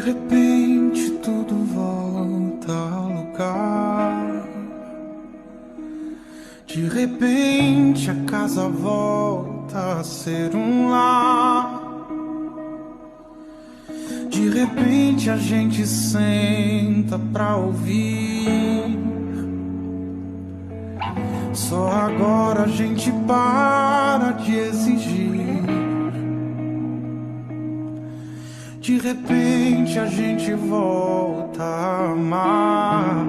repente tudo volta ao lugar. De repente a casa volta a ser um lar. De repente a gente senta pra ouvir. Só agora a gente para de exigir. De repente a gente volta a amar.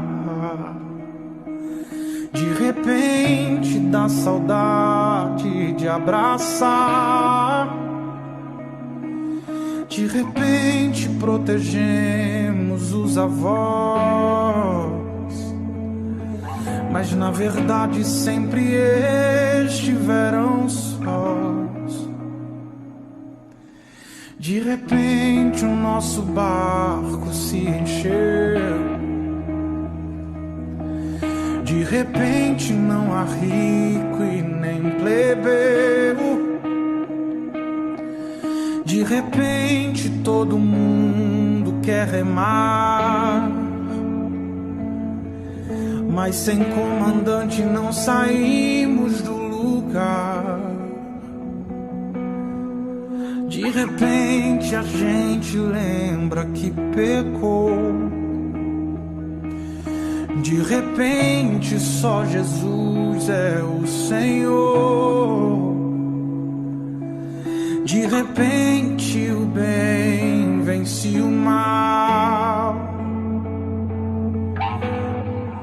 De repente dá saudade de abraçar. De repente protegemos os avós, mas na verdade sempre estiveram sós. De repente o nosso barco se encheu. De repente não há rico e nem plebeu. De repente todo mundo quer remar, mas sem comandante não saímos do lugar. De repente a gente lembra que pecou. De repente só Jesus é o Senhor. De repente o bem vence o mal.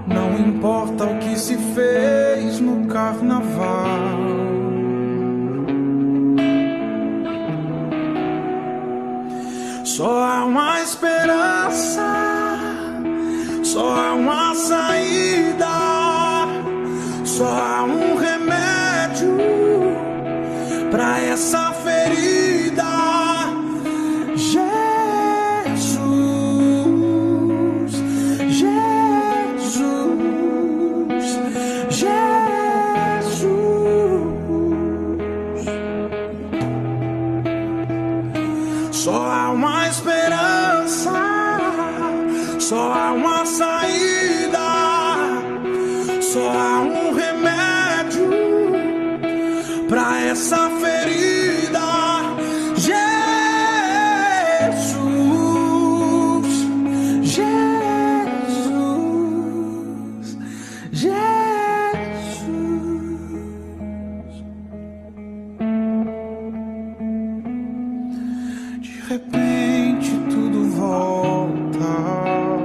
Não importa o que se fez no carnaval. Só há uma esperança, só há uma saída, só há um remédio pra essa ferida. Jesus, Jesus, Jesus. Só há uma esperança, só há uma saída, só há um remédio pra essa ferida. Jesus, Jesus, Jesus. De repente tudo volta ao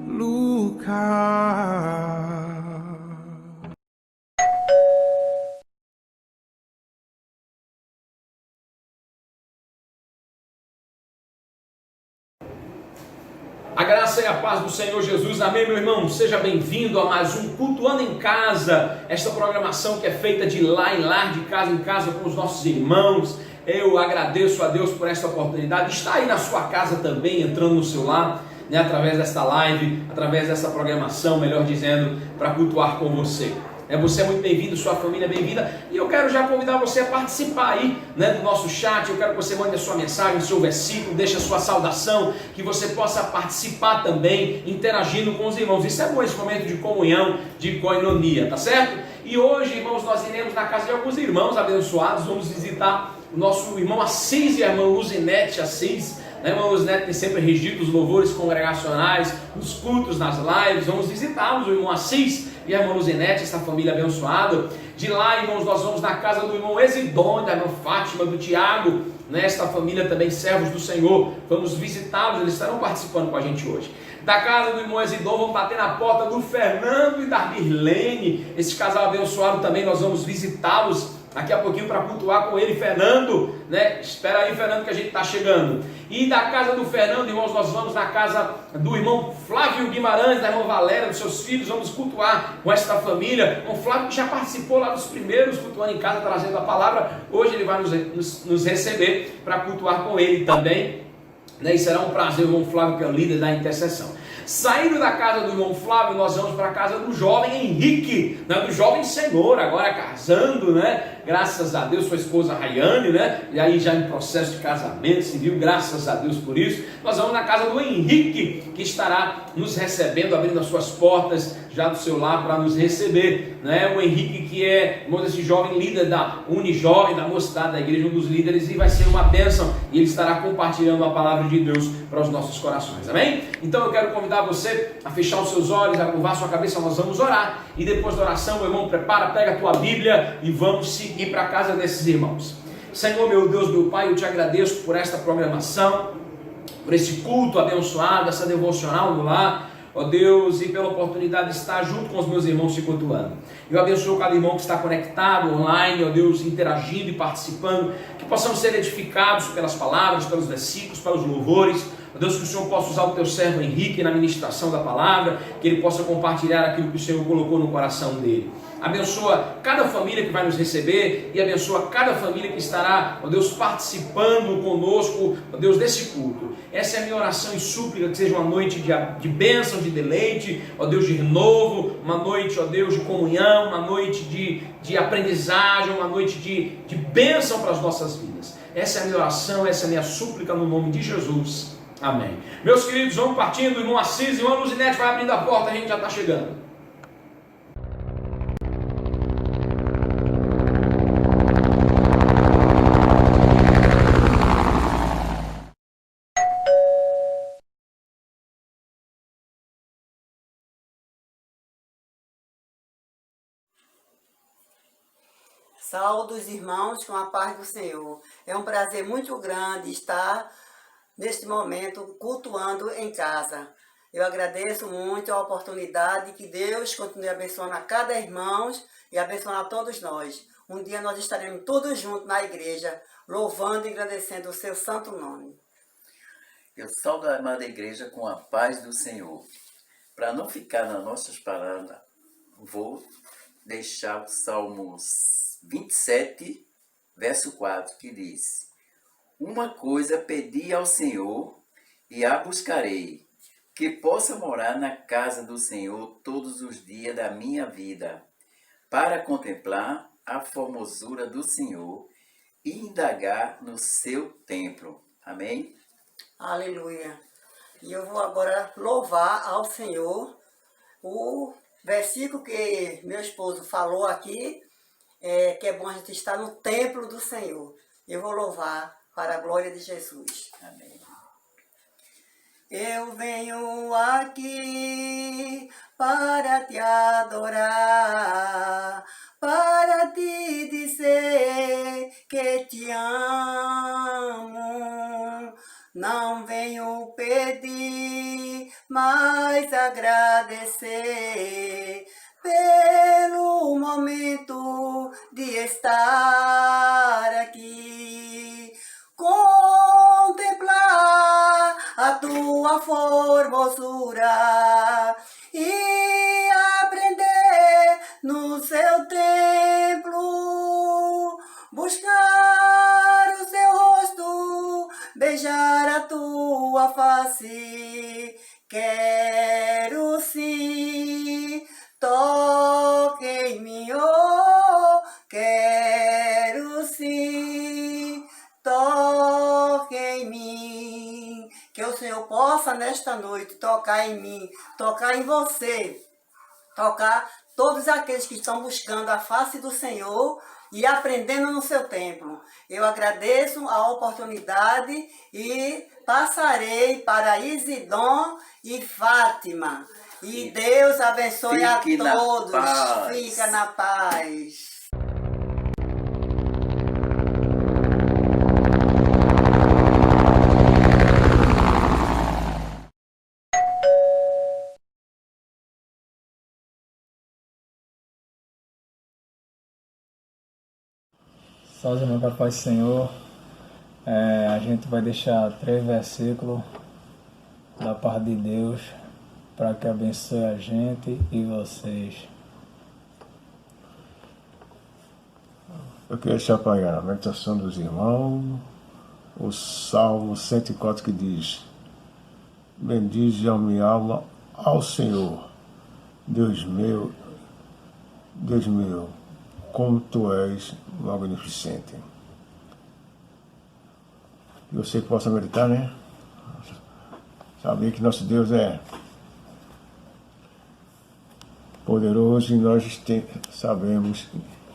lugar. A graça e a paz do Senhor Jesus, amém, meu irmão? Seja bem-vindo a mais um Cultuando em Casa, esta programação que é feita de lá em lar, de casa em casa com os nossos irmãos. Eu agradeço a Deus por esta oportunidade. Está aí na sua casa também, entrando no seu lar, né, através desta live, através desta programação, melhor dizendo, para cultuar com você. Você é muito bem-vindo, sua família é bem-vinda, e eu quero já convidar você a participar aí, né, do nosso chat. Eu quero que você mande a sua mensagem, o seu versículo, deixe a sua saudação, que você possa participar também, interagindo com os irmãos. Isso é bom, esse momento de comunhão, de koinonia, tá certo? E hoje, irmãos, nós iremos na casa de alguns irmãos abençoados. Vamos visitar o nosso irmão Assis e a irmã Luzinete Assis. A irmã Luzinete tem sempre regido os louvores congregacionais, os cultos, nas lives. Vamos visitá-los, o irmão Assis e a irmã Luzinete, essa família abençoada. De lá, irmãos, nós vamos na casa do irmão Exidônio, da irmã Fátima, do Tiago, esta família também, servos do Senhor. Vamos visitá-los, eles estarão participando com a gente hoje. Da casa do irmão Exidom, vamos bater na porta do Fernando e da Birlene, esse casal abençoado também. Nós vamos visitá-los daqui a pouquinho para cultuar com ele, Fernando, né? Espera aí, Fernando, que a gente está chegando. E da casa do Fernando, irmãos, nós vamos na casa do irmão Flávio Guimarães, da irmã Valéria, dos seus filhos. Vamos cultuar com esta família. O Flávio que já participou lá dos primeiros cultuando em casa, trazendo a palavra. Hoje ele vai nos receber para cultuar com ele também, né? E será um prazer, o irmão Flávio, que é o líder da intercessão. Saindo da casa do irmão Flávio, nós vamos para a casa do jovem Henrique, né, do jovem senhor, agora casando, né? graças a Deus, sua esposa Rayane, né? E aí já em processo de casamento civil, graças a Deus por isso. Nós vamos na casa do Henrique, que estará nos recebendo, abrindo as suas portas já do seu lar para nos receber, né? O Henrique, que é esse jovem líder da Unijovem, da mocidade da igreja, um dos líderes, e vai ser uma bênção, e ele estará compartilhando a palavra de Deus para os nossos corações, amém? Então eu quero convidar você a fechar os seus olhos, a curvar sua cabeça, nós vamos orar, e depois da oração, meu irmão, prepara, pega a tua Bíblia e vamos seguir para a casa desses irmãos. Senhor, meu Deus, meu Pai, eu te agradeço por esta programação, por esse culto abençoado, essa devocional no lar, ó Deus, e pela oportunidade de estar junto com os meus irmãos se cultuando. Eu abençoo cada irmão que está conectado online, ó Deus, interagindo e participando, que possamos ser edificados pelas palavras, pelos versículos, pelos louvores. Ó Deus, que o Senhor possa usar o teu servo Henrique na ministração da palavra, que ele possa compartilhar aquilo que o Senhor colocou no coração dele. Abençoa cada família que vai nos receber e abençoa cada família que estará, ó Deus, participando conosco, ó Deus, desse culto. Essa é a minha oração e súplica, que seja uma noite de bênção, de deleite, ó Deus, de renovo, uma noite, ó Deus, de comunhão, uma noite de aprendizagem, uma noite de bênção para as nossas vidas. Essa é a minha oração, essa é a minha súplica no nome de Jesus. Amém. Meus queridos, vamos partindo, irmão Assis, irmão Luzinete vai abrindo a porta, a gente já está chegando. Saúdo os irmãos com a paz do Senhor. É um prazer muito grande estar neste momento cultuando em casa. Eu agradeço muito a oportunidade, que Deus continue abençoando a cada irmão e abençoando a todos nós. Um dia nós estaremos todos juntos na igreja, louvando e agradecendo o seu santo nome. Eu saúdo a amada igreja com a paz do Senhor. Para não ficar nas nossas palavras, vou deixar o Salmos 27, verso 4, que diz: uma coisa pedi ao Senhor e a buscarei, que possa morar na casa do Senhor todos os dias da minha vida, para contemplar a formosura do Senhor e indagar no seu templo. Amém? Aleluia. E eu vou agora louvar ao Senhor. O versículo que meu esposo falou aqui, que é bom a gente estar no templo do Senhor. Eu vou louvar para a glória de Jesus. Amém. Eu venho aqui para te adorar, para te dizer que te amo. Não venho pedir, mas agradecer pelo momento de estar aqui, contemplar a tua formosura e aprender no seu templo, buscar o seu rosto, beijar a tua face. Quero sim, toque em mim, oh, quero sim, toque em mim. Que o Senhor possa nesta noite tocar em mim, tocar em você, tocar todos aqueles que estão buscando a face do Senhor e aprendendo no seu templo. Eu agradeço a oportunidade e passarei para Isidom e Fátima. E Deus abençoe a todos. Fica na paz. Salve, irmão, para a paz do Senhor. A gente vai deixar 3 versículos da parte de Deus para que abençoe a gente e vocês. Eu queria deixar para a meditação dos irmãos o Salmo 104, que diz: bendize a minha alma ao Senhor, Deus meu, como tu és magnificente. E você que possa meditar, né? Saber que nosso Deus é poderoso e nós sabemos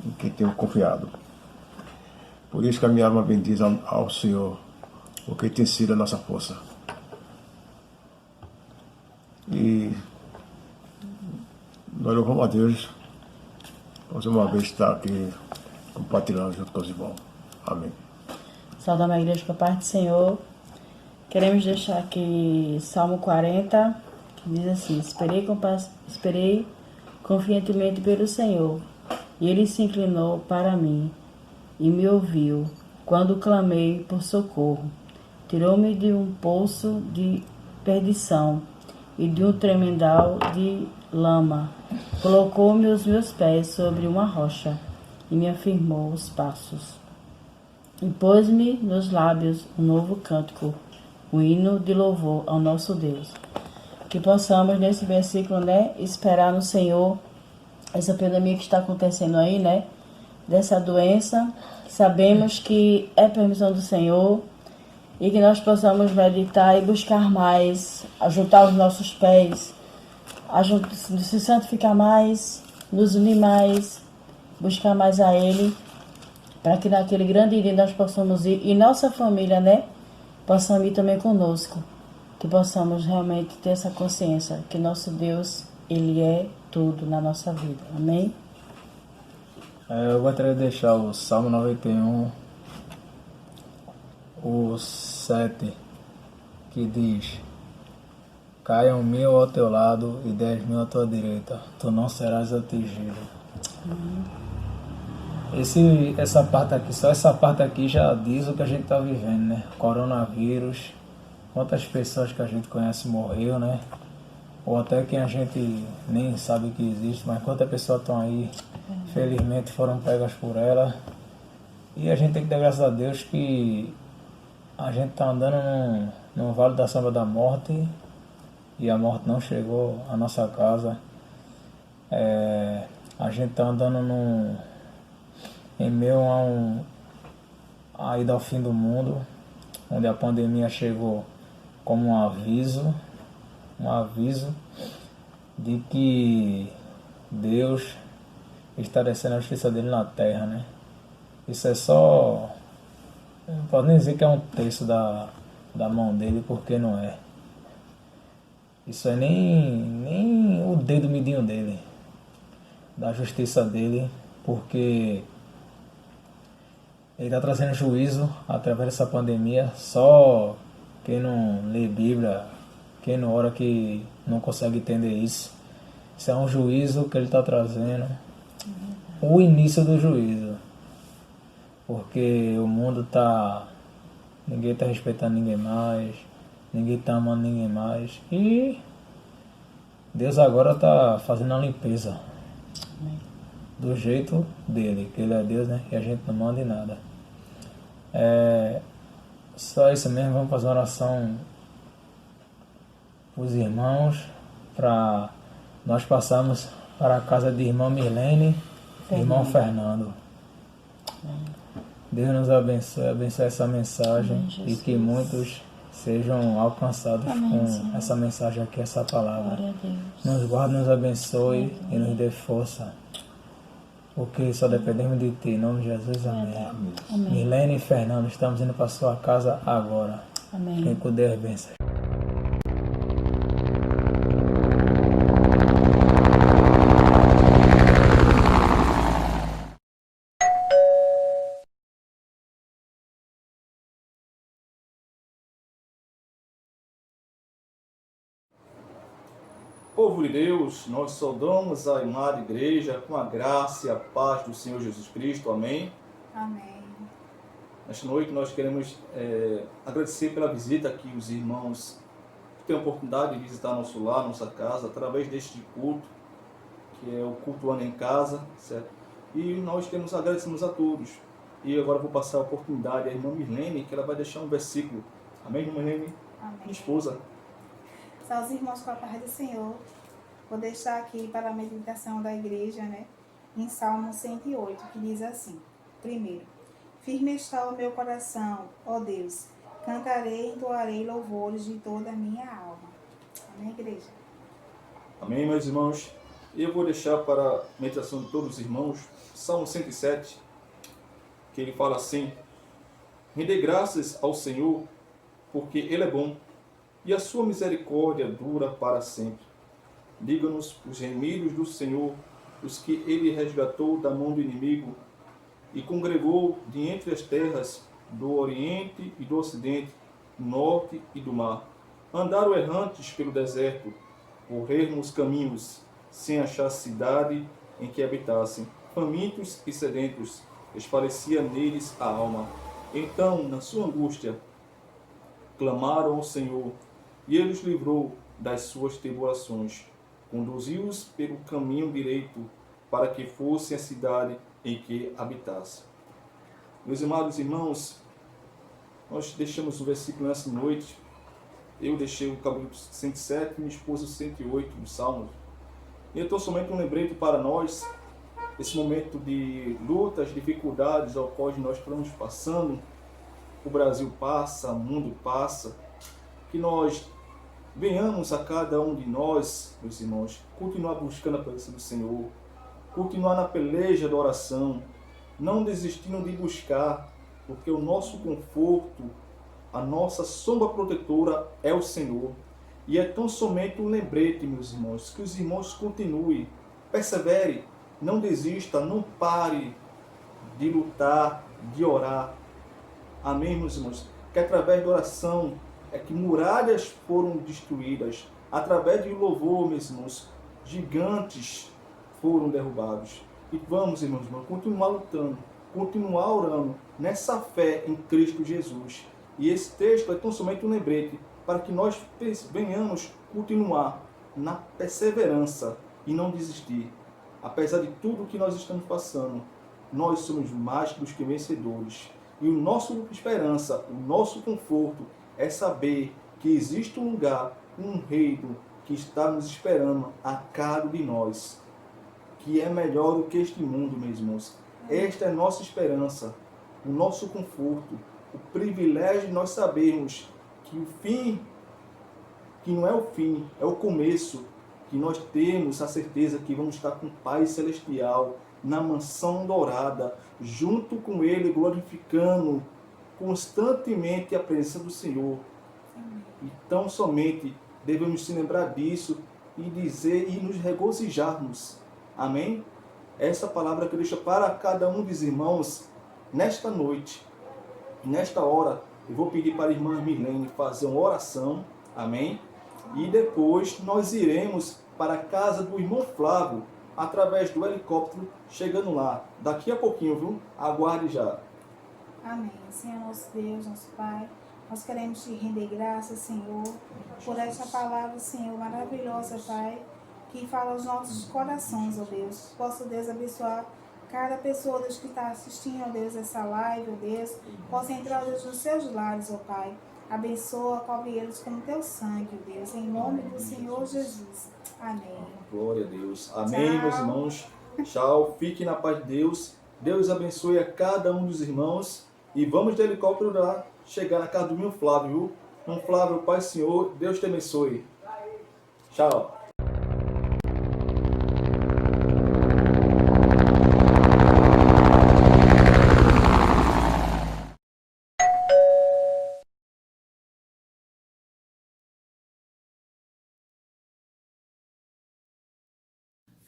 em que temos confiado. Por isso que a minha alma bendiz ao Senhor, porque tem sido a nossa força. E nós louvamos a Deus por uma vez estar aqui compartilhando junto com os irmãos. Amém. Saudamos a igreja com a paz do Senhor. Queremos deixar aqui Salmo 40, que diz assim: Esperei confiantemente pelo Senhor, e Ele se inclinou para mim e me ouviu quando clamei por socorro. Tirou-me de um poço de perdição e de um tremendal de lama. Colocou-me os meus pés sobre uma rocha e me afirmou os passos. E pôs-me nos lábios um novo cântico, um hino de louvor ao nosso Deus. Que possamos, nesse versículo, esperar no Senhor essa pandemia que está acontecendo aí, dessa doença. Sabemos que é permissão do Senhor e que nós possamos meditar e buscar mais, juntar os nossos pés, se santificar mais, nos unir mais, buscar mais a Ele, para que naquele grande dia nós possamos ir, e nossa família, possam ir também conosco, que possamos realmente ter essa consciência que nosso Deus, Ele é tudo na nossa vida. Amém? Eu gostaria de deixar o Salmo 91, o 7, que diz: Caiam 1000 ao teu lado e 10.000 à tua direita, tu não serás atingido. Essa parte aqui, só essa parte aqui já diz o que a gente está vivendo, Coronavírus, quantas pessoas que a gente conhece morreu, ou até quem a gente nem sabe que existe, mas quantas pessoas estão aí, felizmente foram pegas por ela. E a gente tem que dar graças a Deus que a gente está andando no vale da sombra da morte e a morte não chegou à nossa casa. A gente está andando em meio a ida ao fim do mundo, onde a pandemia chegou como um aviso de que Deus está descendo a justiça dele na terra, Isso é só, não posso nem dizer que é um terço da mão dele, porque não é. Isso é nem o dedo midinho dele, da justiça dele, porque ele está trazendo juízo através dessa pandemia. Só quem não lê Bíblia, quem não ora, que não consegue entender isso. Isso é um juízo que ele está trazendo, o início do juízo, porque o mundo ninguém está respeitando ninguém mais, ninguém está amando ninguém mais, e Deus agora está fazendo a limpeza do jeito dele, que ele é Deus, e a gente não manda em nada. Só isso mesmo. Vamos fazer uma oração para os irmãos, para nós passarmos para a casa de irmã Mirlene e irmão Fernando. Deus nos abençoe essa mensagem, e que muitos sejam alcançados com essa mensagem aqui, essa palavra. Nos guarde, nos abençoe e nos dê força, porque só dependemos de Ti. Em nome de Jesus, amém. Mirlene e Fernando, estamos indo para a sua casa agora. Amém. Quem puder, benção. Povo de Deus, nós saudamos a amada igreja com a graça e a paz do Senhor Jesus Cristo. Amém? Amém. Nesta noite nós queremos agradecer pela visita que os irmãos têm a oportunidade de visitar nosso lar, nossa casa, através deste culto, que é o Cultuando em Casa, certo? E nós queremos agradecer a todos. E agora vou passar a oportunidade à irmã Mirlene, que ela vai deixar um versículo. Amém, irmã Mirlene? Amém. Minha esposa. Só os irmãos com a paz do Senhor. Vou deixar aqui para a meditação da igreja, em Salmo 108, que diz assim: primeiro, firme está o meu coração, ó Deus, cantarei e entoarei louvores de toda a minha alma. Amém, igreja? Amém, meus irmãos? Eu vou deixar para a meditação de todos os irmãos Salmo 107, que ele fala assim: rendei graças ao Senhor, porque Ele é bom, e a sua misericórdia dura para sempre. Diga-nos os remidos do Senhor, os que Ele resgatou da mão do inimigo, e congregou de entre as terras do Oriente e do Ocidente, do Norte e do Mar. Andaram errantes pelo deserto, correram os caminhos, sem achar cidade em que habitassem. Famintos e sedentos, desfalecia neles a alma. Então, na sua angústia, clamaram ao Senhor, e Ele os livrou das suas tribulações. Conduziu-os pelo caminho direito, para que fosse a cidade em que habitasse. Meus amados irmãos, nós deixamos o versículo nessa noite. Eu deixei o capítulo 107, minha esposa 108 do Salmo. E então somente um lembrete para nós, esse momento de lutas, dificuldades ao qual nós estamos passando. O Brasil passa, o mundo passa. Que nós venhamos a cada um de nós, meus irmãos, continuar buscando a presença do Senhor, continuar na peleja da oração, não desistindo de buscar, porque o nosso conforto, a nossa sombra protetora é o Senhor. E é tão somente um lembrete, meus irmãos, que os irmãos continuem, persevere, não desista, não pare de lutar, de orar. Amém, meus irmãos? Que através da oração é que muralhas foram destruídas. Através de louvor, meus irmãos, gigantes foram derrubados. E vamos, irmãos, continuar lutando, continuar orando nessa fé em Cristo Jesus. E esse texto é tão somente um lembrete para que nós venhamos continuar na perseverança e não desistir. Apesar de tudo que nós estamos passando, nós somos mais dos que vencedores. E o nosso esperança, o nosso conforto é saber que existe um lugar, um reino que está nos esperando a cada um de nós, que é melhor do que este mundo, meus irmãos. Esta é a nossa esperança, o nosso conforto, o privilégio de nós sabermos que o fim, que não é o fim, é o começo, que nós temos a certeza que vamos estar com o Pai Celestial, na mansão dourada, junto com Ele, glorificando constantemente a presença do Senhor. Então somente devemos se lembrar disso e dizer e nos regozijarmos. Amém? Essa palavra que eu deixo para cada um dos irmãos nesta noite, nesta hora. Eu vou pedir para a irmã Milene fazer uma oração. Amém? E depois nós iremos para a casa do irmão Flávio, através do helicóptero, chegando lá. Daqui a pouquinho, viu? Aguarde já. Amém. Senhor nosso Deus, nosso Pai, nós queremos te render graças, Senhor, por esta palavra, Senhor, maravilhosa, Pai, que fala aos nossos corações, ó Deus. Possa, Deus, abençoar cada pessoa, Deus, que está assistindo, ó Deus, essa live, ó Deus. Possa entrar, ó Deus, nos seus lares, ó Pai. Abençoa, cobre eles com o teu sangue, ó Deus, em nome do Senhor Jesus. Amém. Glória a Deus. Amém, Tchau. meus irmãos. Tchau. Fiquem na paz de Deus. Deus abençoe a cada um dos irmãos. E vamos de helicóptero lá chegar na casa do meu Flávio, viu? Irmão Flávio, Pai Senhor, Deus te abençoe. Tchau.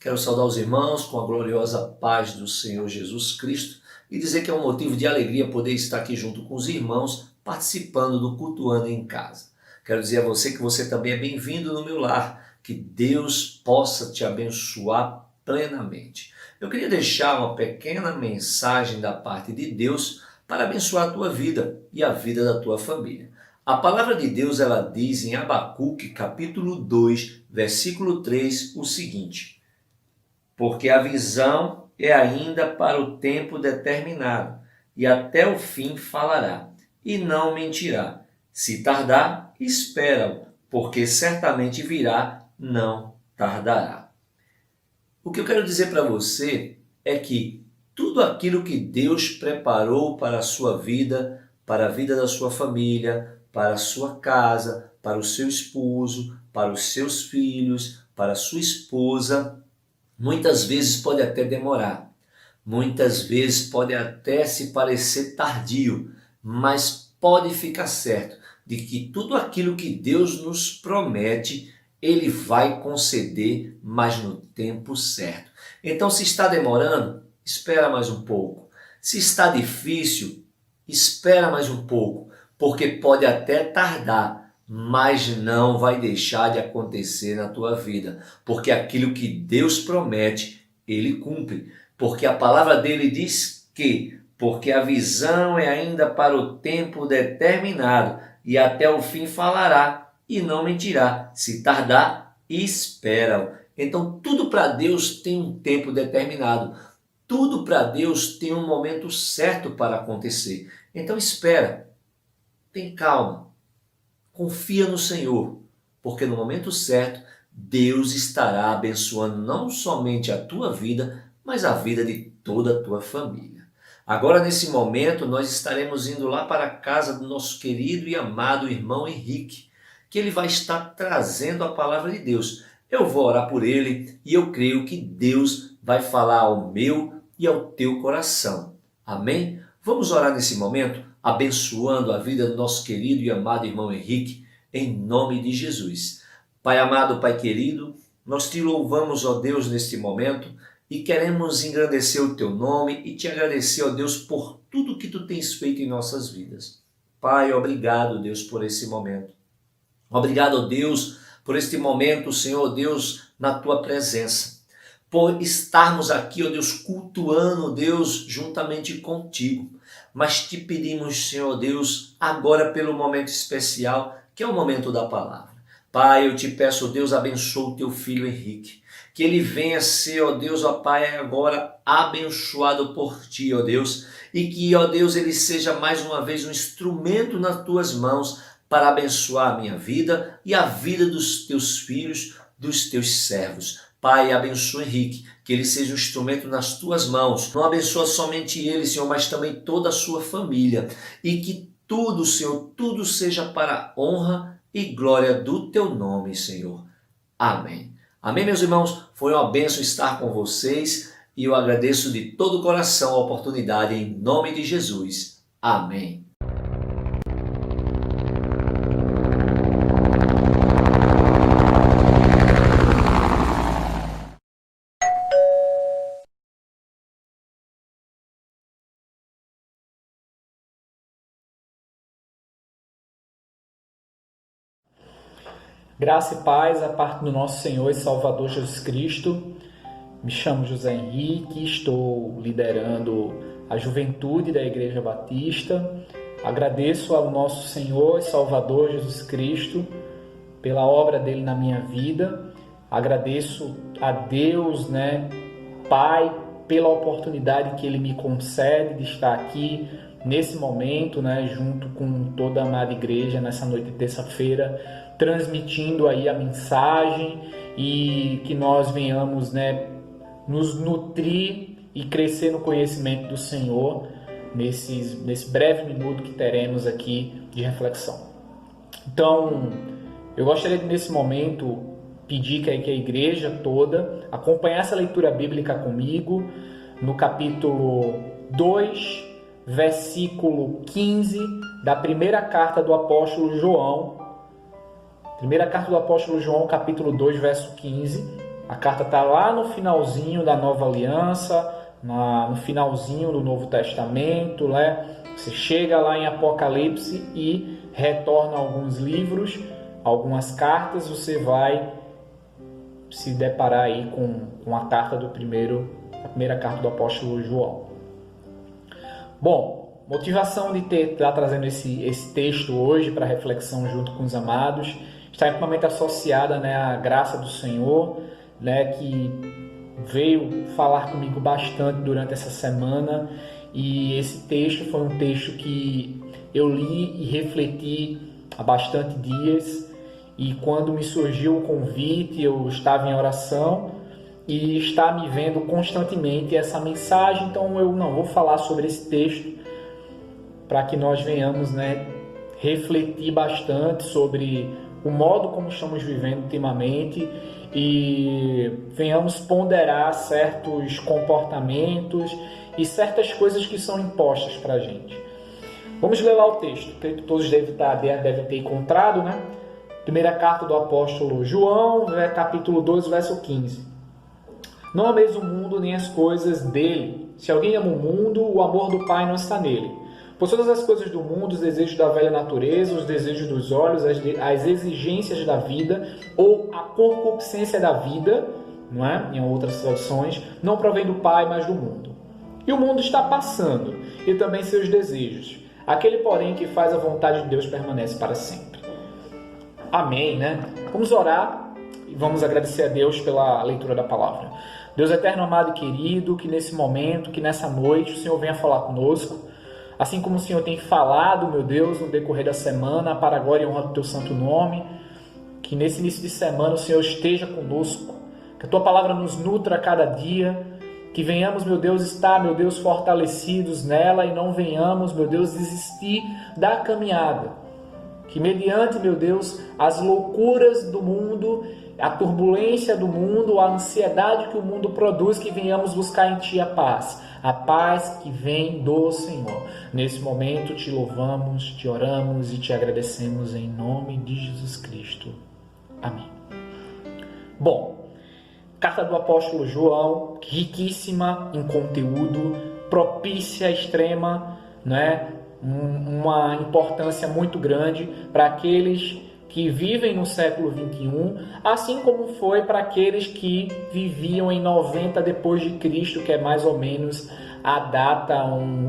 Quero saudar os irmãos com a gloriosa paz do Senhor Jesus Cristo e dizer que é um motivo de alegria poder estar aqui junto com os irmãos participando do Cultuando em Casa. Quero dizer a você que você também é bem-vindo no meu lar, que Deus possa te abençoar plenamente. Eu queria deixar uma pequena mensagem da parte de Deus para abençoar a tua vida e a vida da tua família. A palavra de Deus, ela diz em Abacuque, capítulo 2, versículo 3, o seguinte: porque a visão é ainda para o tempo determinado, e até o fim falará, e não mentirá. Se tardar, espera-o, porque certamente virá, não tardará. O que eu quero dizer para você é que tudo aquilo que Deus preparou para a sua vida, para a vida da sua família, para a sua casa, para o seu esposo, para os seus filhos, para a sua esposa, muitas vezes pode até demorar, muitas vezes pode até se parecer tardio, mas pode ficar certo de que tudo aquilo que Deus nos promete, Ele vai conceder, mas no tempo certo. Então, se está demorando, espera mais um pouco. Se está difícil, espera mais um pouco, porque pode até tardar, mas não vai deixar de acontecer na tua vida, porque aquilo que Deus promete, Ele cumpre, porque a palavra dele diz que, porque a visão é ainda para o tempo determinado, e até o fim falará, e não mentirá. Se tardar, espera-o. Então, tudo para Deus tem um tempo determinado. Tudo para Deus tem um momento certo para acontecer. Então, espera. Tem calma. Confia no Senhor, porque no momento certo, Deus estará abençoando não somente a tua vida, mas a vida de toda a tua família. Agora, nesse momento, nós estaremos indo lá para a casa do nosso querido e amado irmão Henrique, que ele vai estar trazendo a palavra de Deus. Eu vou orar por ele e eu creio que Deus vai falar ao meu e ao teu coração. Amém? Vamos orar nesse momento, abençoando a vida do nosso querido e amado irmão Henrique, em nome de Jesus. Pai amado, Pai querido, nós te louvamos, ó Deus, neste momento, e queremos engrandecer o teu nome e te agradecer, ó Deus, por tudo que tu tens feito em nossas vidas. Pai, obrigado, Deus, por esse momento. Obrigado, ó Deus, por este momento, Senhor Deus, na tua presença. Por estarmos aqui, ó Deus, cultuando, Deus, juntamente contigo. Mas te pedimos, Senhor Deus, agora pelo momento especial, que é o momento da palavra. Pai, eu te peço, Deus, abençoa o teu filho Henrique. Que ele venha ser, ó Deus, ó Pai, agora abençoado por ti, ó Deus. E que, ó Deus, ele seja mais uma vez um instrumento nas tuas mãos para abençoar a minha vida e a vida dos teus filhos, dos teus servos. Pai, abençoa Henrique, que ele seja um instrumento nas tuas mãos. Não abençoa somente ele, Senhor, mas também toda a sua família. E que tudo, Senhor, tudo seja para a honra e glória do teu nome, Senhor. Amém. Amém, meus irmãos? Foi uma bênção estar com vocês e eu agradeço de todo o coração a oportunidade em nome de Jesus. Amém. Graça e paz a parte do nosso Senhor e Salvador Jesus Cristo. Me chamo José Henrique, estou liderando a juventude da Igreja Batista. Agradeço ao nosso Senhor e Salvador Jesus Cristo pela obra dele na minha vida. Agradeço a Deus, Pai, pela oportunidade que ele me concede de estar aqui nesse momento, junto com toda a amada igreja, nessa noite de terça-feira, transmitindo aí a mensagem e que nós venhamos, nos nutrir e crescer no conhecimento do Senhor nesse breve minuto que teremos aqui de reflexão. Então, eu gostaria de, nesse momento, pedir que a igreja toda acompanhasse a leitura bíblica comigo no capítulo 2, versículo 15 da primeira carta do apóstolo João. Primeira carta do apóstolo João, capítulo 2, verso 15. A carta está lá no finalzinho da Nova Aliança, no finalzinho do Novo Testamento, Você chega lá em Apocalipse e retorna alguns livros, algumas cartas, você vai se deparar aí com a carta a primeira carta do apóstolo João. Bom, motivação de estar trazendo esse texto hoje para reflexão junto com os amados está intimamente associada à graça do Senhor, que veio falar comigo bastante durante essa semana, e esse texto foi um texto que eu li e refleti há bastante dias, e quando me surgiu o convite, eu estava em oração e está me vendo constantemente essa mensagem, então eu não vou falar sobre esse texto para que nós venhamos, refletir bastante sobre o modo como estamos vivendo ultimamente e venhamos ponderar certos comportamentos e certas coisas que são impostas para a gente. Vamos ler lá o texto, que todos devem ter encontrado, né? Primeira carta do apóstolo João, capítulo 12, verso 15. Não ameis o mundo nem as coisas dele. Se alguém ama o mundo, o amor do Pai não está nele. Pois todas as coisas do mundo, os desejos da velha natureza, os desejos dos olhos, as exigências da vida ou a concupiscência da vida, não é? Em outras traduções, não provém do Pai, mas do mundo. E o mundo está passando, e também seus desejos. Aquele, porém, que faz a vontade de Deus permanece para sempre. Amém, né? Vamos orar e vamos agradecer a Deus pela leitura da palavra. Deus eterno, amado e querido, que nesse momento, que nessa noite, o Senhor venha falar conosco. Assim como o Senhor tem falado, meu Deus, no decorrer da semana, para a glória e honra do Teu santo nome, que nesse início de semana o Senhor esteja conosco, que a Tua palavra nos nutra a cada dia, que venhamos, meu Deus, estar, meu Deus, fortalecidos nela e não venhamos, meu Deus, desistir da caminhada. Que mediante, meu Deus, as loucuras do mundo, a turbulência do mundo, a ansiedade que o mundo produz, que venhamos buscar em Ti a paz que vem do Senhor. Nesse momento te louvamos, te oramos e te agradecemos em nome de Jesus Cristo. Amém. Bom, carta do apóstolo João, riquíssima em conteúdo, propícia, extrema, né? Uma importância muito grande para aqueles que vivem no século 21, assim como foi para aqueles que viviam em 90 depois de Cristo, que é mais ou menos a data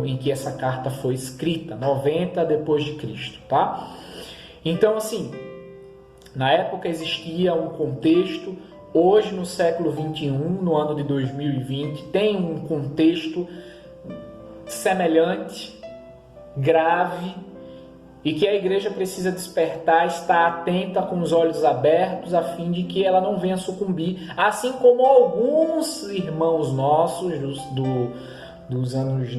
em que essa carta foi escrita, 90 depois de Cristo, tá? Então, assim, na época existia um contexto, hoje no século 21, no ano de 2020, tem um contexto semelhante, grave, e que a igreja precisa despertar, estar atenta com os olhos abertos, a fim de que ela não venha sucumbir, assim como alguns irmãos nossos dos anos,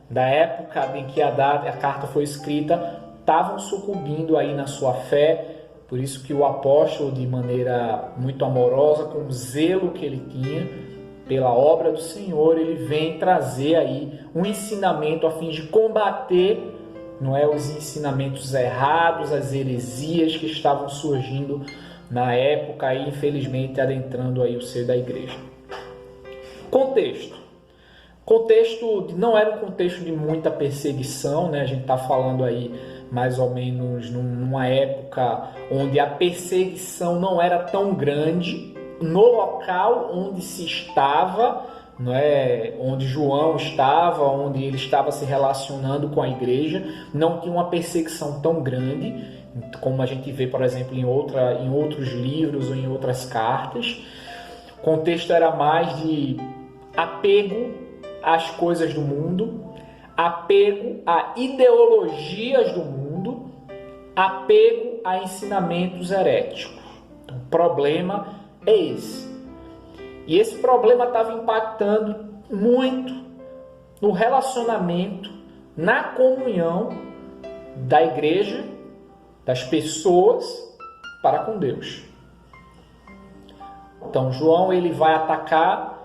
da época em que a carta foi escrita, estavam sucumbindo aí na sua fé. Por isso que o apóstolo, de maneira muito amorosa, com o zelo que ele tinha pela obra do Senhor, ele vem trazer aí um ensinamento a fim de combater, os ensinamentos errados, as heresias que estavam surgindo na época e infelizmente adentrando aí o seio da igreja. Contexto não era um contexto de muita perseguição, a gente está falando aí mais ou menos numa época onde a perseguição não era tão grande no local onde se estava, onde João estava, onde ele estava se relacionando com a igreja, não tinha uma perseguição tão grande, como a gente vê, por exemplo, em outros livros ou em outras cartas. O contexto era mais de apego às coisas do mundo, apego a ideologias do mundo, apego a ensinamentos heréticos. Então, o problema é esse. E esse problema estava impactando muito no relacionamento, na comunhão da igreja, das pessoas para com Deus. Então João ele vai atacar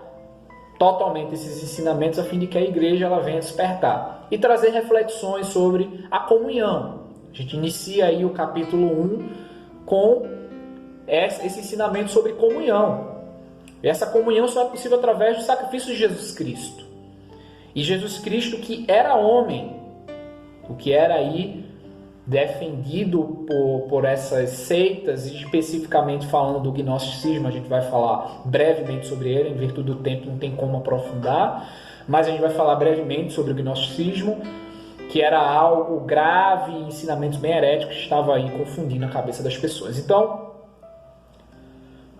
totalmente esses ensinamentos a fim de que a igreja ela venha despertar e trazer reflexões sobre a comunhão. A gente inicia aí o capítulo 1 com esse ensinamento sobre comunhão. E essa comunhão só é possível através do sacrifício de Jesus Cristo. E Jesus Cristo, que era homem, o que era aí defendido por essas seitas, e especificamente falando do gnosticismo, a gente vai falar brevemente sobre ele, em virtude do tempo não tem como aprofundar, mas a gente vai falar brevemente sobre o gnosticismo, que era algo grave, ensinamentos bem heréticos que estavam aí confundindo a cabeça das pessoas. Então,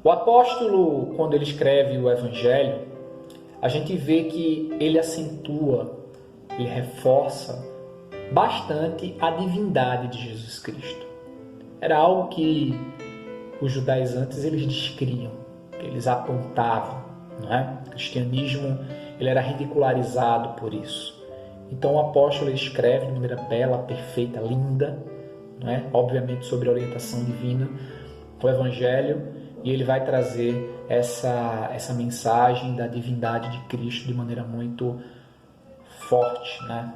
o apóstolo, quando ele escreve o Evangelho, a gente vê que ele acentua, ele reforça bastante a divindade de Jesus Cristo. Era algo que os judaizantes eles descriam, eles apontavam. não é? O cristianismo ele era ridicularizado por isso. Então o apóstolo ele escreve de maneira bela, perfeita, linda, não é? Obviamente sobre a orientação divina, o Evangelho, e ele vai trazer essa mensagem da divindade de Cristo de maneira muito forte, né?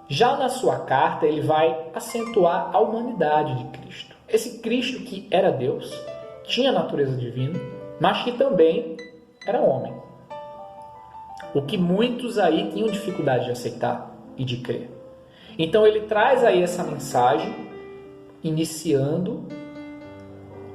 Já na sua carta, ele vai acentuar a humanidade de Cristo. Esse Cristo que era Deus, tinha natureza divina, mas que também era homem. O que muitos aí tinham dificuldade de aceitar e de crer. Então ele traz aí essa mensagem, iniciando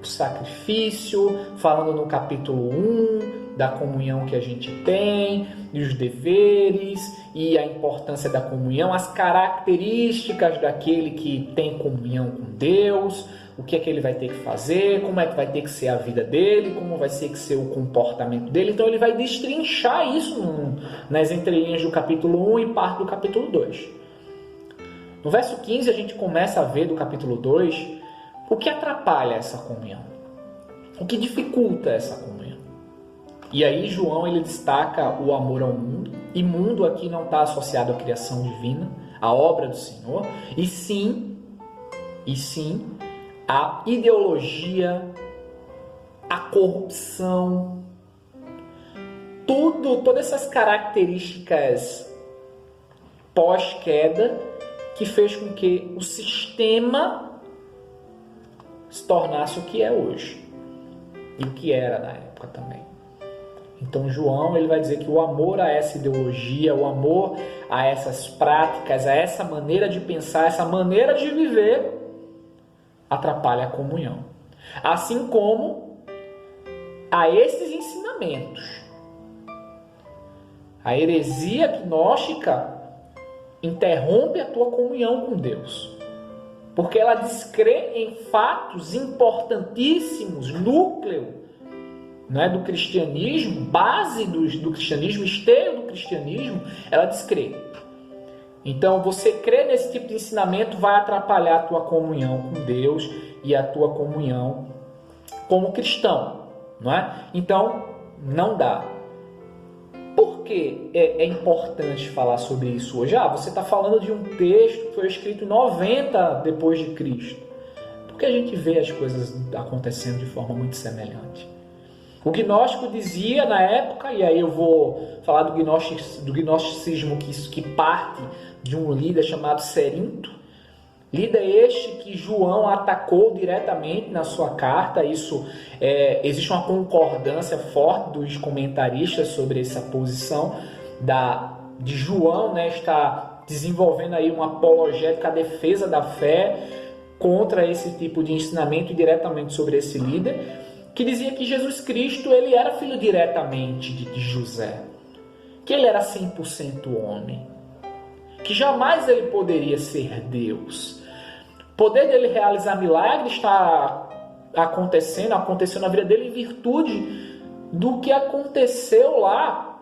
o sacrifício, falando no capítulo 1 da comunhão que a gente tem, dos deveres e a importância da comunhão, as características daquele que tem comunhão com Deus, o que é que ele vai ter que fazer, como é que vai ter que ser a vida dele, como vai ter que ser o comportamento dele. Então ele vai destrinchar isso nas entrelinhas do capítulo 1 e parte do capítulo 2. No verso 15 a gente começa a ver do capítulo 2 o que atrapalha essa comunhão, o que dificulta essa comunhão. E aí João ele destaca o amor ao mundo, e mundo aqui não está associado à criação divina, à obra do Senhor, e sim a ideologia, a corrupção, todas essas características pós-queda que fez com que o sistema se tornasse o que é hoje e o que era na época também. Então João ele vai dizer que o amor a essa ideologia, o amor a essas práticas, a essa maneira de pensar, essa maneira de viver, atrapalha a comunhão. Assim como a esses ensinamentos. A heresia gnóstica interrompe a tua comunhão com Deus. Porque ela descrê em fatos importantíssimos, núcleo, né, do cristianismo, base do cristianismo, esteio do cristianismo, ela descrê. Então, você crer nesse tipo de ensinamento vai atrapalhar a tua comunhão com Deus e a tua comunhão como cristão, não é? Então, não dá. Por que é importante falar sobre isso hoje? Você está falando de um texto que foi escrito em 90 depois de Cristo. Porque a gente vê as coisas acontecendo de forma muito semelhante. O gnóstico dizia na época, e aí eu vou falar do gnosticismo que parte de um líder chamado Cerinto. Líder este que João atacou diretamente na sua carta. Existe uma concordância forte dos comentaristas sobre essa posição de João, né, está desenvolvendo aí uma apologética, a defesa da fé contra esse tipo de ensinamento e diretamente sobre esse líder, que dizia que Jesus Cristo ele era filho diretamente de José, que ele era 100% homem, que jamais ele poderia ser Deus. O poder dele realizar milagres está aconteceu na vida dele em virtude do que aconteceu lá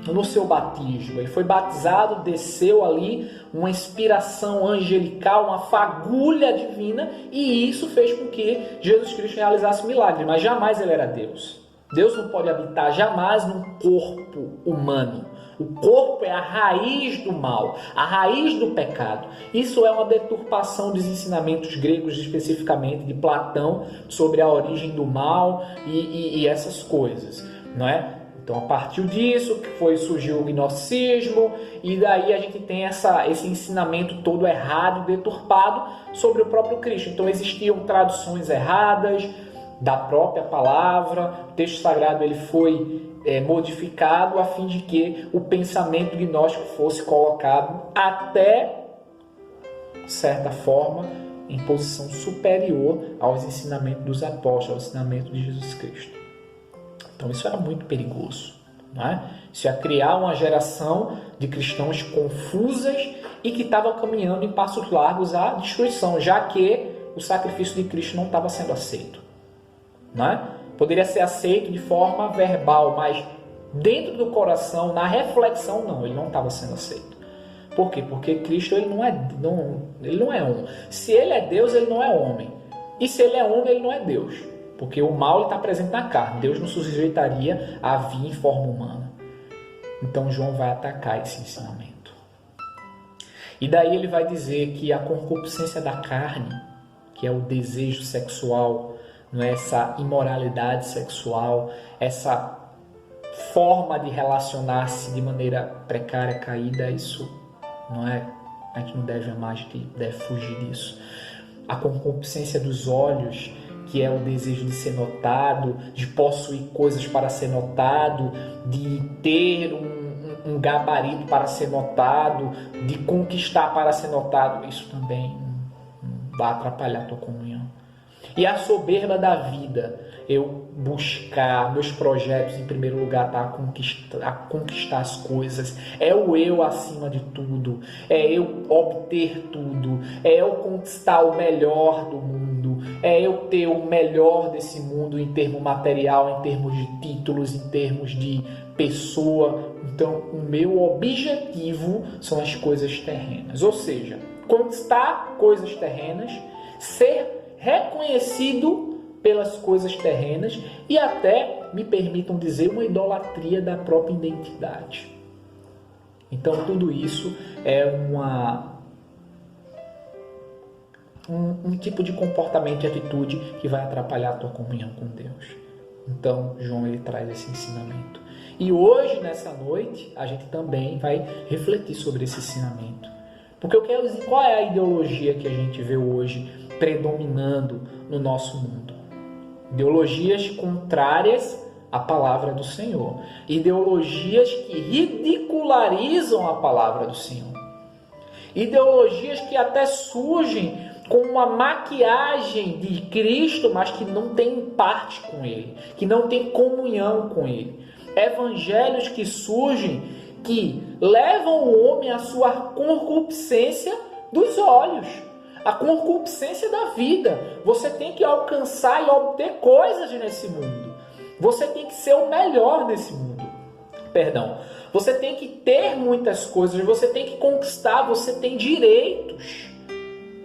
no seu batismo. Ele foi batizado, desceu ali uma inspiração angelical, uma fagulha divina, e isso fez com que Jesus Cristo realizasse milagres, mas jamais ele era Deus. Deus não pode habitar jamais num corpo humano. O corpo é a raiz do mal, a raiz do pecado. Isso é uma deturpação dos ensinamentos gregos, especificamente de Platão, sobre a origem do mal e essas coisas, não é? Então, a partir disso surgiu o gnosticismo, e daí a gente tem esse ensinamento todo errado, deturpado sobre o próprio Cristo. Então, existiam traduções erradas da própria palavra, o texto sagrado ele foi modificado a fim de que o pensamento gnóstico fosse colocado até, de certa forma, em posição superior aos ensinamentos dos apóstolos, ao ensinamento de Jesus Cristo. Então isso era muito perigoso, não é? Isso ia criar uma geração de cristãos confusas e que estava caminhando em passos largos à destruição, já que o sacrifício de Cristo não estava sendo aceito. Não é? Poderia ser aceito de forma verbal, mas dentro do coração, na reflexão, não, ele não estava sendo aceito. Por quê? Porque Cristo ele não é homem. Se ele é Deus, ele não é homem. E se ele é homem, ele não é Deus. Porque o mal está presente na carne. Deus não se sujeitaria a vir em forma humana. Então João vai atacar esse ensinamento. E daí ele vai dizer que a concupiscência da carne, que é o desejo sexual, não é essa imoralidade sexual, essa forma de relacionar-se de maneira precária, caída, isso não é, a gente não deve amar, a gente deve fugir disso. A concupiscência dos olhos, que é o desejo de ser notado, de possuir coisas para ser notado, de ter um gabarito para ser notado, de conquistar para ser notado, isso também não vai atrapalhar a tua comunhão. E a soberba da vida, eu buscar meus projetos em primeiro lugar, tá? A conquistar as coisas, é o eu acima de tudo, é eu obter tudo, é eu conquistar o melhor do mundo, é eu ter o melhor desse mundo em termos material, em termos de títulos, em termos de pessoa. Então, o meu objetivo são as coisas terrenas, ou seja, conquistar coisas terrenas, ser reconhecido pelas coisas terrenas e até, me permitam dizer, uma idolatria da própria identidade. Então, tudo isso é um tipo de comportamento e atitude que vai atrapalhar a tua comunhão com Deus. Então, João ele traz esse ensinamento. E hoje, nessa noite, a gente também vai refletir sobre esse ensinamento. Porque eu quero dizer qual é a ideologia que a gente vê hoje predominando no nosso mundo. Ideologias contrárias à palavra do Senhor. Ideologias que ridicularizam a palavra do Senhor. Ideologias que até surgem com uma maquiagem de Cristo, mas que não tem parte com Ele, que não tem comunhão com Ele. Evangelhos que surgem, que levam o homem à sua concupiscência dos olhos, a concupiscência da vida. Você tem que alcançar e obter coisas nesse mundo. Você tem que ser o melhor desse mundo. Você tem que ter muitas coisas, você tem que conquistar, você tem direitos.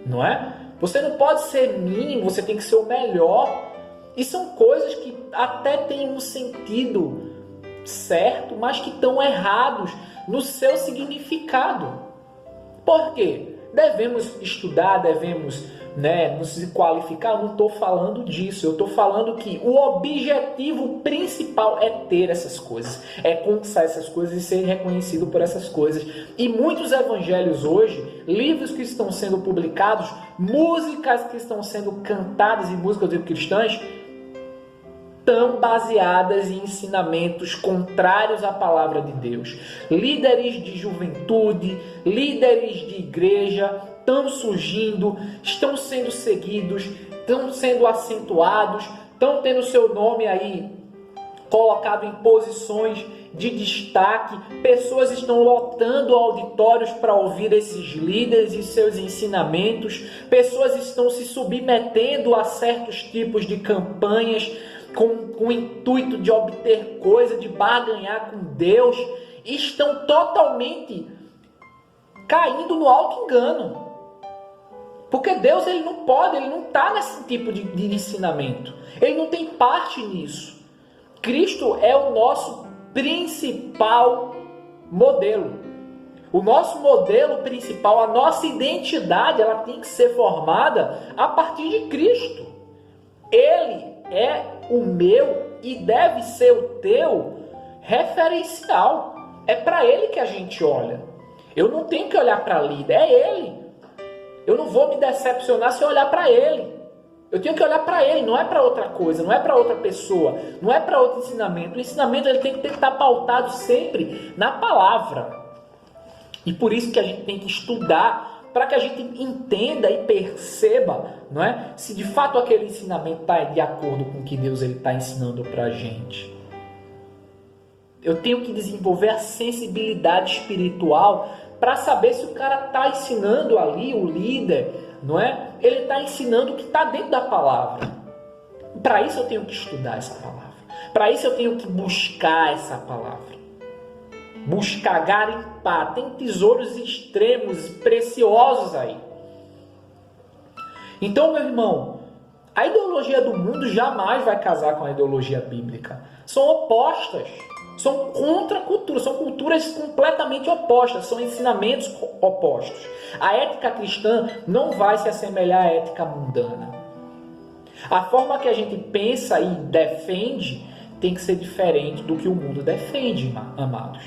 Não é? Você não pode ser mínimo, você tem que ser o melhor. E são coisas que até têm um sentido certo, mas que estão errados no seu significado. Por quê? Devemos estudar, devemos nos qualificar. Eu não estou falando disso. Eu estou falando que o objetivo principal é ter essas coisas, é conquistar essas coisas e ser reconhecido por essas coisas. E muitos evangelhos hoje, livros que estão sendo publicados, músicas que estão sendo cantadas em músicas cristãs, tão baseadas em ensinamentos contrários à palavra de Deus. Líderes de juventude, líderes de igreja estão surgindo, estão sendo seguidos, estão sendo acentuados, estão tendo seu nome aí colocado em posições de destaque. Pessoas estão lotando auditórios para ouvir esses líderes e seus ensinamentos. Pessoas estão se submetendo a certos tipos de campanhas com o intuito de obter coisa, de barganhar com Deus, e estão totalmente caindo no alto engano. Porque Deus ele não pode, ele não está nesse tipo de ensinamento. Ele não tem parte nisso. Cristo é o nosso principal modelo. O nosso modelo principal, a nossa identidade, ela tem que ser formada a partir de Cristo. Ele é o meu e deve ser o teu referencial. É para ele que a gente olha. Eu não tenho que olhar para líder, é ele. Eu não vou me decepcionar se eu olhar para ele. Eu tenho que olhar para ele, não é para outra coisa, não é para outra pessoa, não é para outro ensinamento. O ensinamento ele tem que estar pautado sempre na palavra. E por isso que a gente tem que estudar, para que a gente entenda e perceba, não é? Se de fato aquele ensinamento está de acordo com o que Deus está ensinando para a gente. Eu tenho que desenvolver a sensibilidade espiritual para saber se o cara está ensinando ali, o líder, não é? Ele está ensinando o que está dentro da palavra. Para isso eu tenho que estudar essa palavra. Para isso eu tenho que buscar essa palavra. Buscar, garimpar. Tem tesouros extremos, preciosos aí. Então, meu irmão, A ideologia do mundo jamais vai casar com a ideologia bíblica. São opostas. São contra culturas, são culturas completamente opostas, são ensinamentos opostos. A ética cristã não vai se assemelhar à ética mundana. A forma que a gente pensa e defende tem que ser diferente do que o mundo defende, amados.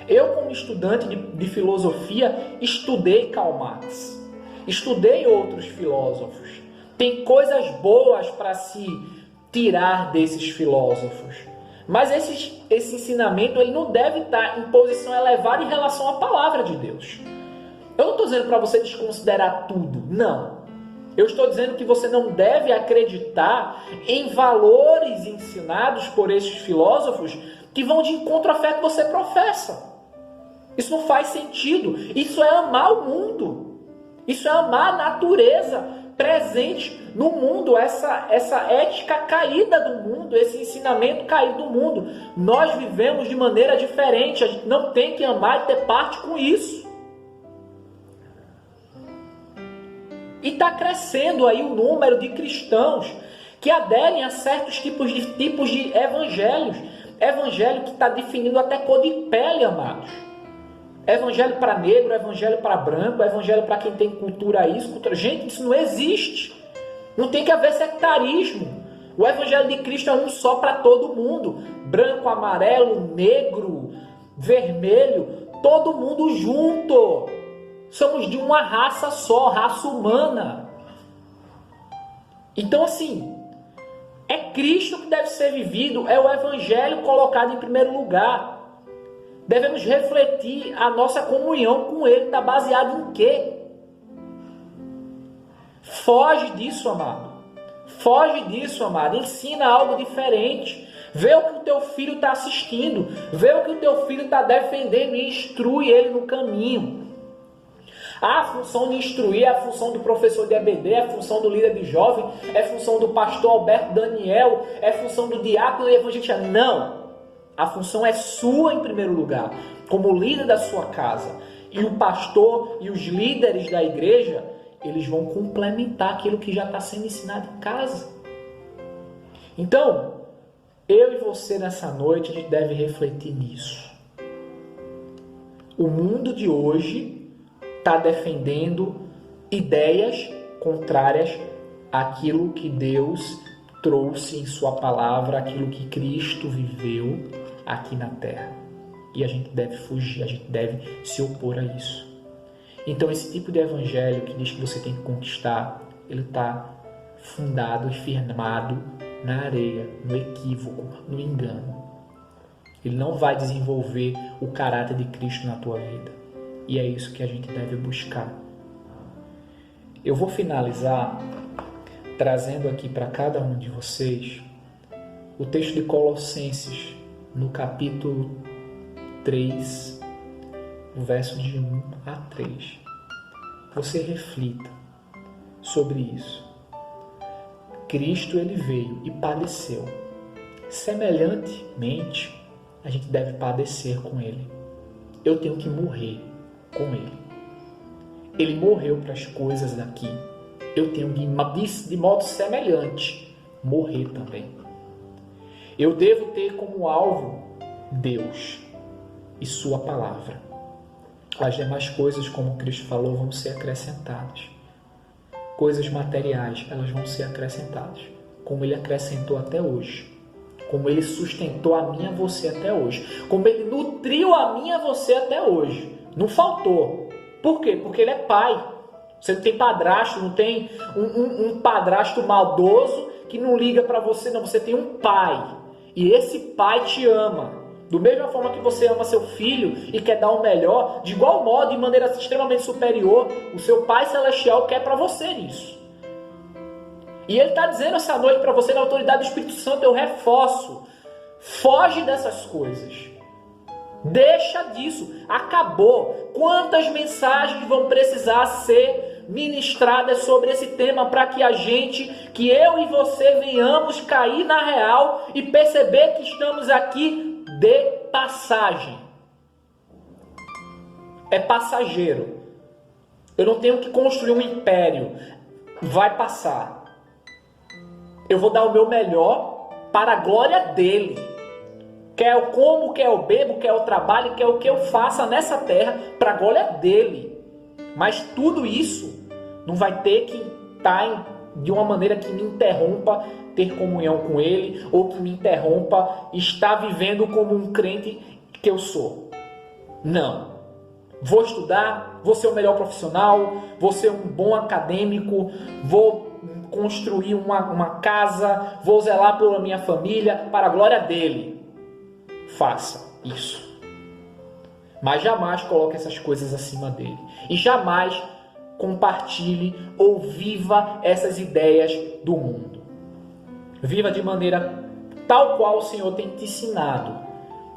Eu, como estudante de filosofia, estudei Karl Marx, estudei outros filósofos. Tem coisas boas para se tirar desses filósofos. Mas esse ensinamento ele não deve estar em posição elevada em relação à palavra de Deus. Eu não estou dizendo para você desconsiderar tudo, não. Eu estou dizendo que você não deve acreditar em valores ensinados por esses filósofos que vão de encontro à fé que você professa. Isso não faz sentido. Isso é amar o mundo. Isso é amar a natureza presente no mundo, essa ética caída do mundo, esse ensinamento caído do mundo. Nós vivemos de maneira diferente, a gente não tem que amar e ter parte com isso. E está crescendo aí o número de cristãos que aderem a certos tipos de evangelhos. Evangelho que está definindo até cor de pele, amados. Evangelho para negro, evangelho para branco, evangelho para quem tem cultura isso, cultura... Gente, isso não existe. Não tem que haver sectarismo. O evangelho de Cristo é um só para todo mundo. Branco, amarelo, negro, vermelho, todo mundo junto. Somos de uma raça só, raça humana. Então, assim, é Cristo que deve ser vivido, é o evangelho colocado em primeiro lugar. Devemos refletir a nossa comunhão com Ele. Está baseado em quê? Foge disso, amado. Foge disso, amado. Ensina algo diferente. Vê o que o teu filho está assistindo. Vê o que o teu filho está defendendo e instrui ele no caminho. A função de instruir é a função do professor de EBD, é a função do líder de jovem, é a função do pastor Alberto Daniel, é a função do diácono e evangelista. Não! A função é sua em primeiro lugar, como líder da sua casa. E o pastor e os líderes da igreja, eles vão complementar aquilo que já está sendo ensinado em casa. Então, eu e você nessa noite, a gente deve refletir nisso. O mundo de hoje está defendendo ideias contrárias àquilo que Deus trouxe em sua palavra, aquilo que Cristo viveu aqui na terra. E a gente deve fugir, a gente deve se opor a isso. Então esse tipo de evangelho que diz que você tem que conquistar, ele está fundado e firmado na areia, no equívoco, no engano. Ele não vai desenvolver o caráter de Cristo na tua vida. E é isso que a gente deve buscar. Eu vou finalizar trazendo aqui para cada um de vocês o texto de Colossenses, no capítulo 3, o verso de 1 a 3. Você reflita sobre isso. Cristo, ele veio e padeceu. Semelhantemente, a gente deve padecer com ele. Eu tenho que morrer com ele. Ele morreu para as coisas daqui. Eu tenho de modo semelhante morrer também. Eu devo ter como alvo Deus e sua palavra. As demais coisas, como Cristo falou, vão ser acrescentadas. Coisas materiais, elas vão ser acrescentadas. Como Ele acrescentou até hoje. Como Ele sustentou a mim e a você até hoje. Como Ele nutriu a mim e a você até hoje. Não faltou. Por quê? Porque Ele é Pai. Você não tem padrasto, não tem um padrasto maldoso que não liga para você, não. Você tem um Pai. E esse Pai te ama. Do mesma forma que você ama seu filho e quer dar o melhor, de igual modo, de maneira extremamente superior, o seu Pai Celestial quer para você isso. E Ele está dizendo essa noite para você, na autoridade do Espírito Santo, eu reforço. Foge dessas coisas. Deixa disso. Acabou. Quantas mensagens vão precisar ser ministradas sobre esse tema para que a gente, que eu e você venhamos cair na real e perceber que estamos aqui de passagem. É passageiro. Eu não tenho que construir um império. Vai passar. eu vou dar o meu melhor para a glória dele. Quer eu como, quer eu bebo, quer eu trabalhe, quer o que eu faça nessa terra para a glória dele. Mas tudo isso não vai ter que estar de uma maneira que me interrompa ter comunhão com ele, ou que me interrompa estar vivendo como um crente que eu sou. Não. Vou estudar, vou ser o melhor profissional, vou ser um bom acadêmico, vou construir uma casa, vou zelar pela minha família, para a glória dele. Faça isso. Mas jamais coloque essas coisas acima dele. E jamais compartilhe ou viva essas ideias do mundo. Viva de maneira tal qual o Senhor tem te ensinado.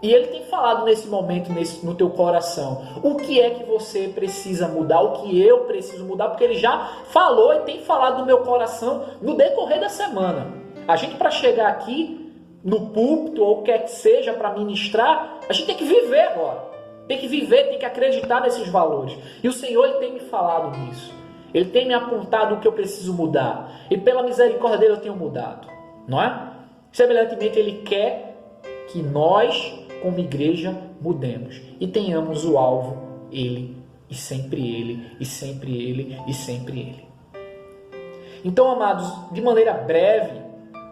E Ele tem falado nesse momento, no teu coração, o que é que você precisa mudar, o que eu preciso mudar, porque Ele já falou e tem falado no meu coração no decorrer da semana. A gente, para chegar aqui no púlpito, ou quer que seja, para ministrar, a gente tem que viver agora. Tem que viver, tem que acreditar nesses valores. E o Senhor, Ele tem me falado nisso. Ele tem me apontado o que eu preciso mudar. E pela misericórdia dEle eu tenho mudado. Não é? Semelhantemente, Ele quer que nós, como igreja, mudemos. E tenhamos o alvo, Ele, e sempre Ele, e sempre Ele, e sempre Ele. Então, amados, de maneira breve,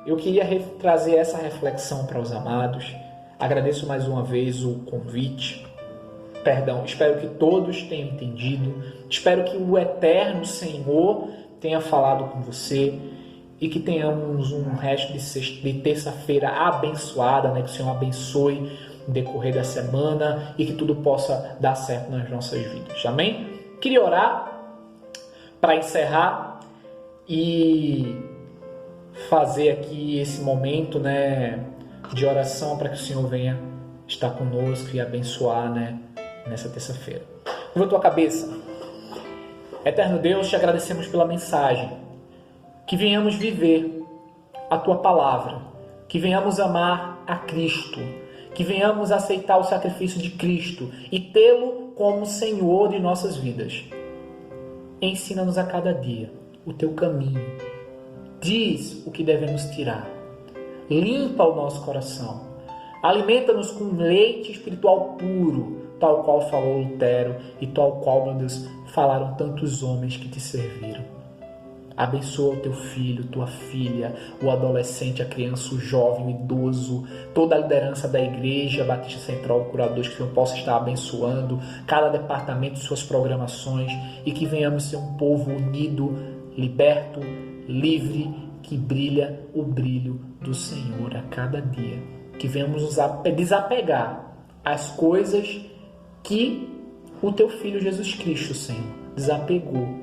eu queria trazer essa reflexão para os amados. Agradeço mais uma vez o convite. Espero que todos tenham entendido. Espero que o eterno Senhor tenha falado com você e que tenhamos um resto de terça-feira abençoada, né? Que o Senhor abençoe no decorrer da semana e que tudo possa dar certo nas nossas vidas. Amém? Queria orar para encerrar e fazer aqui esse momento, né, de oração para que o Senhor venha estar conosco e abençoar, né, nessa terça-feira. Curva a tua cabeça. Eterno Deus, te agradecemos pela mensagem. Que venhamos viver a tua palavra. Que venhamos amar a Cristo. Que venhamos aceitar o sacrifício de Cristo e tê-lo como Senhor de nossas vidas. Ensina-nos a cada dia o teu caminho. Diz o que devemos tirar. Limpa o nosso coração. Alimenta-nos com leite espiritual puro, tal qual falou Lutero e tal qual, meu Deus, falaram tantos homens que te serviram. Abençoa o teu filho, tua filha, o adolescente, a criança, o jovem, o idoso, toda a liderança da Igreja Batista Central do Curadores, que o Senhor possa estar abençoando cada departamento, suas programações, e que venhamos ser um povo unido, liberto, livre, que brilha o brilho do Senhor a cada dia. Que venhamos nos desapegar às coisas que o teu Filho Jesus Cristo, Senhor, desapegou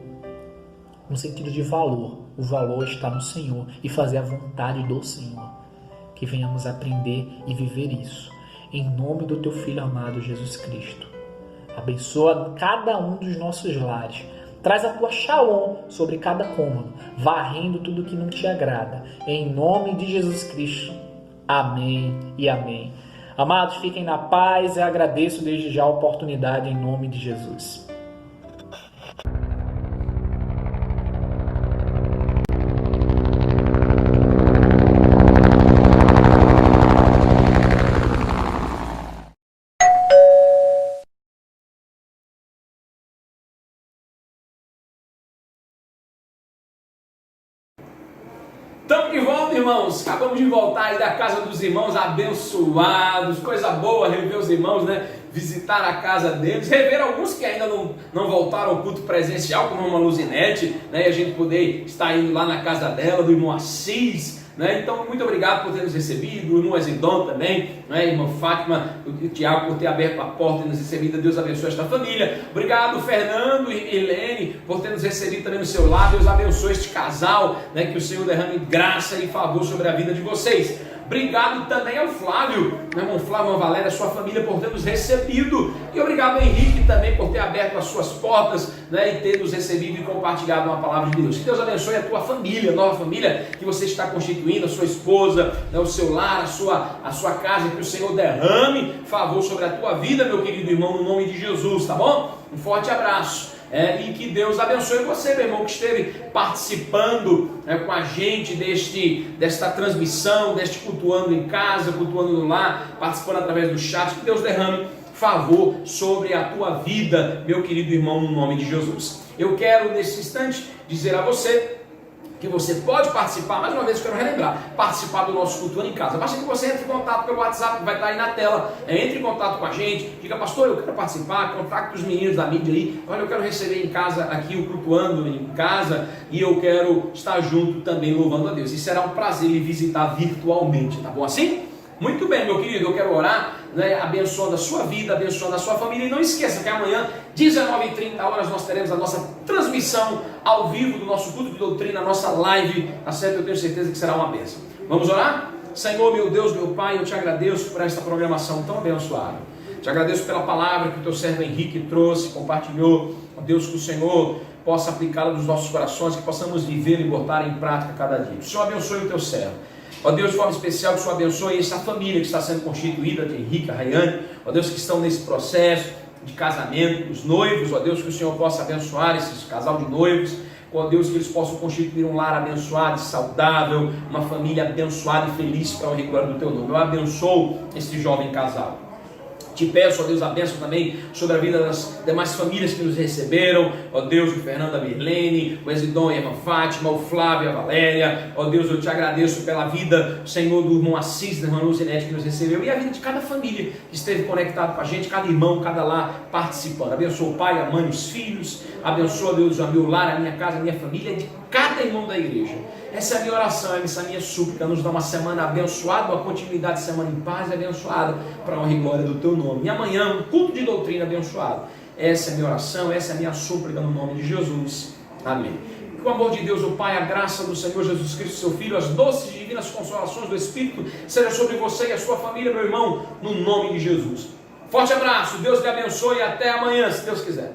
no sentido de valor. O valor está no Senhor e fazer a vontade do Senhor. Que venhamos aprender e viver isso. Em nome do teu Filho amado Jesus Cristo. Abençoa cada um dos nossos lares. Traz a tua shalom sobre cada cômodo, varrendo tudo que não te agrada. Em nome de Jesus Cristo. Amém e amém. Amados, fiquem na paz. Eu agradeço desde já a oportunidade em nome de Jesus. Estamos de volta, irmãos. Acabamos de voltar aí da casa dos irmãos abençoados. Coisa boa rever os irmãos, né? Visitar a casa deles. Rever alguns que ainda não voltaram ao culto presencial, como uma Luzinete, né? E a gente poder estar indo lá na casa dela, do irmão Assis, né? Então, muito obrigado por ter nos recebido. O irmão Ezidon também, né? Irmã Fátima, o Tiago por ter aberto a porta e nos recebido. Deus abençoe esta família. Obrigado, Fernando e Helene, por ter nos recebido também no seu lar. Deus abençoe este casal, né? Que o Senhor derrame graça e favor sobre a vida de vocês. Obrigado também ao Flávio, meu irmão Flávio, Valéria, sua família, por ter nos recebido. E obrigado ao Henrique também por ter aberto as suas portas, né, e ter nos recebido e compartilhado uma palavra de Deus. Que Deus abençoe a tua família, a nova família que você está constituindo, a sua esposa, né, o seu lar, a sua casa. Que o Senhor derrame favor sobre a tua vida, meu querido irmão, no nome de Jesus, tá bom? Um forte abraço. e que Deus abençoe você, meu irmão, que esteve participando com a gente desta transmissão, deste cultuando em casa, cultuando no lar, participando através do chat. Que Deus derrame favor sobre a tua vida, meu querido irmão, no nome de Jesus. Eu quero, nesse instante, dizer a você que você pode participar, mais uma vez eu quero relembrar, participar do nosso cultuando em casa. Basta que você entre em contato pelo WhatsApp, que vai estar aí na tela. Entre em contato com a gente, diga, pastor, eu quero participar, contacte os meninos da mídia aí. Olha, eu quero receber em casa aqui o cultuando em casa e eu quero estar junto também louvando a Deus. E será um prazer lhe visitar virtualmente, tá bom assim? Muito bem, meu querido, eu quero orar, abençoando a sua vida, abençoando a sua família. E não esqueça que amanhã, 19h30, nós teremos a nossa transmissão ao vivo do nosso culto de doutrina, a nossa live, tá certo? Eu tenho certeza que será uma bênção. Vamos orar? Senhor, meu Deus, meu Pai, eu te agradeço por esta programação tão abençoada. Te agradeço pela palavra que o teu servo Henrique trouxe, compartilhou. Ó Deus, que o Senhor possa aplicá-la nos nossos corações, que possamos viver e botar em prática cada dia. Que o Senhor abençoe o teu servo. Ó Deus, de forma especial, que o Senhor abençoe essa família que está sendo constituída, de Henrique, a Rayane, ó Deus, que estão nesse processo de casamento, os noivos, ó Deus, que o Senhor possa abençoar esse casal de noivos, ó Deus, que eles possam constituir um lar abençoado e saudável, uma família abençoada e feliz para a honra e glória do teu nome. Eu abençoo esse jovem casal. Te peço, ó Deus, a bênção também sobre a vida das demais famílias que nos receberam, ó Deus, o Fernando, a Mirlene, o Exidon e a irmã Fátima, o Flávio e a Valéria, ó Deus, eu te agradeço pela vida, Senhor, do irmão Assis, da irmã Luzinete que nos recebeu, e a vida de cada família que esteve conectado com a gente, cada irmão, cada lar participando. Abençoa o pai, a mãe, os filhos, abençoa, Deus, o meu lar, a minha casa, a minha família, de cada irmão da igreja. Essa é a minha oração, essa é a minha súplica. Nos dá uma semana abençoada, uma continuidade de semana em paz e abençoada, para a honra e glória do teu nome. E amanhã, um culto de doutrina abençoado. Essa é a minha oração, essa é a minha súplica no nome de Jesus. Amém. Que o amor de Deus, o Pai, a graça do Senhor Jesus Cristo, seu Filho, as doces e divinas consolações do Espírito, seja sobre você e a sua família, meu irmão, no nome de Jesus. Forte abraço, Deus lhe abençoe e até amanhã, se Deus quiser.